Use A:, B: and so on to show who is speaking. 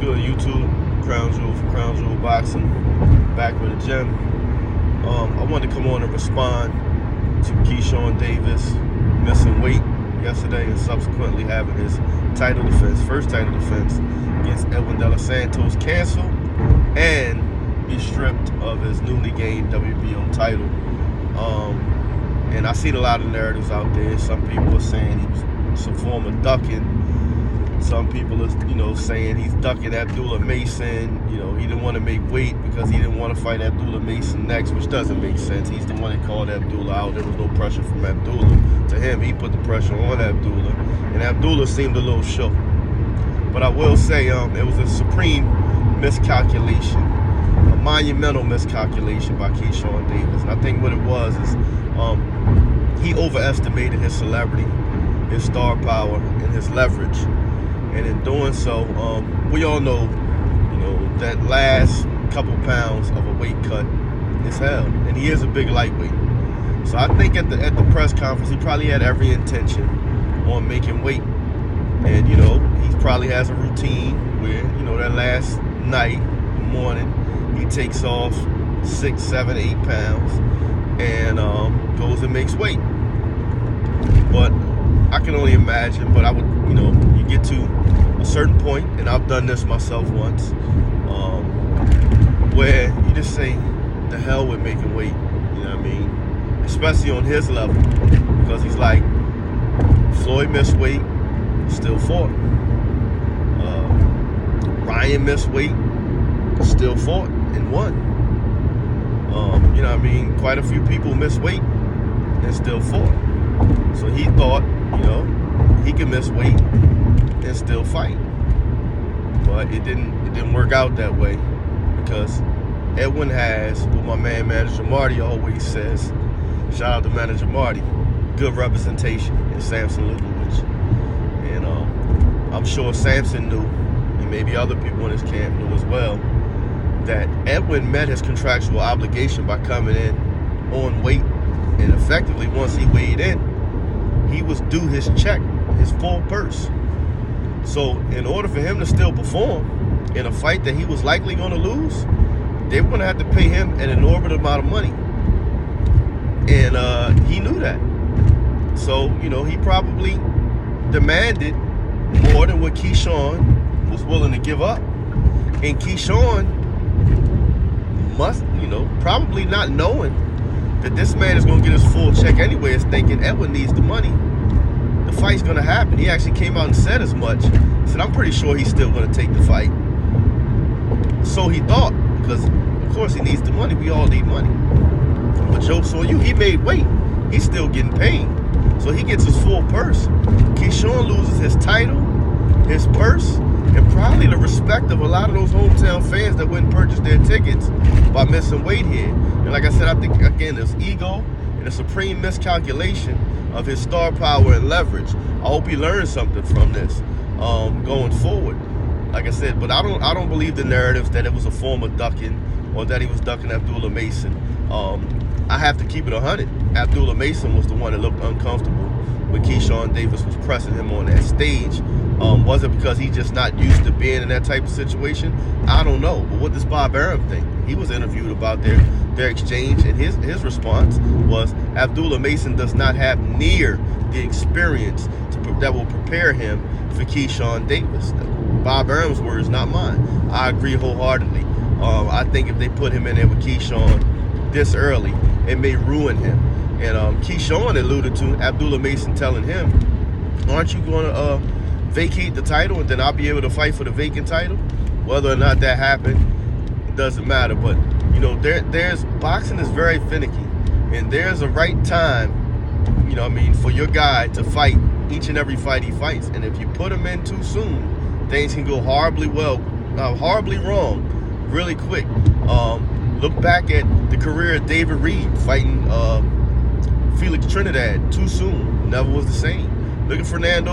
A: good, YouTube? Crown Jewel from Crown Jewel Boxing, back with a gym. I wanted to come on and respond to Keyshawn Davis missing weight yesterday and subsequently having his first title defense against Edwin De La Santos canceled and be stripped of his newly gained WBO title. And I seen a lot of narratives out there. Some people are saying he was some form of ducking. Some people are, saying he's ducking Abdullah Mason. He didn't want to make weight because he didn't want to fight Abdullah Mason next, which doesn't make sense. He's the one that called Abdullah out. There was no pressure from Abdullah. To him, he put the pressure on Abdullah, and Abdullah seemed a little shook. But I will say, it was a supreme miscalculation, a monumental miscalculation by Keyshawn Davis. And I think what it was is he overestimated his celebrity, his star power, and his leverage. And in doing so, we all know, that last couple pounds of a weight cut is hell. And he is a big lightweight. So I think at the press conference, he probably had every intention on making weight. And, he probably has a routine where, that last night, morning, he takes off 6, 7, 8 pounds and goes and makes weight. But I can only imagine, but I would, you get to a certain point, and I've done this myself once, where you just say, the hell with making weight, you know what I mean? Especially on his level, because he's like, Floyd missed weight, still fought. Ryan missed weight, still fought and won. You know what I mean? Quite a few people missed weight and still fought. So he thought, he could miss weight and still fight. But it didn't work out that way, because Edwin has what my man Manager Marty always says. Shout out to Manager Marty. Good representation in Samson Lubowicz. And I'm sure Samson knew, and maybe other people in his camp knew as well, that Edwin met his contractual obligation by coming in on weight. And effectively, once he weighed in, he was due his check, his full purse. So in order for him to still perform in a fight that he was likely going to lose, they were going to have to pay him an inordinate amount of money. And he knew that. So, he probably demanded more than what Keyshawn was willing to give up. And Keyshawn must, probably not knowing that this man is going to get his full check anyway, is thinking Edwin needs the money. The fight's going to happen. He actually came out and said as much. He said, I'm pretty sure he's still going to take the fight. So he thought, because of course he needs the money. We all need money. But joke's on you, he made weight. He's still getting paid. So he gets his full purse. Keyshawn loses his title, his purse, and probably the respect of a lot of those hometown fans that wouldn't purchase their tickets by missing weight here. And like I said, I think, again, there's ego and a supreme miscalculation of his star power and leverage. I hope he learns something from this going forward. Like I said, but I don't believe the narratives that it was a form of ducking or that he was ducking Abdullah Mason. I have to keep it 100. Abdullah Mason was the one that looked uncomfortable when Keyshawn Davis was pressing him on that stage. Was it because he's just not used to being in that type of situation? I don't know. But what does Bob Arum think? He was interviewed about their exchange, and his response was Abdullah Mason does not have near the experience that will prepare him for Keyshawn Davis. Bob Arum's words, not mine. I agree wholeheartedly. I think if they put him in there with Keyshawn this early, it may ruin him. And Keyshawn alluded to Abdullah Mason telling him, aren't you going to vacate the title and then I'll be able to fight for the vacant title? Whether or not that happened, it doesn't matter. But, there's boxing is very finicky. And there's a right time, for your guy to fight each and every fight he fights. And if you put him in too soon, things can go horribly wrong really quick. Look back at the career of David Reed fighting Felix Trinidad too soon. Never was the same. Look at Fernando.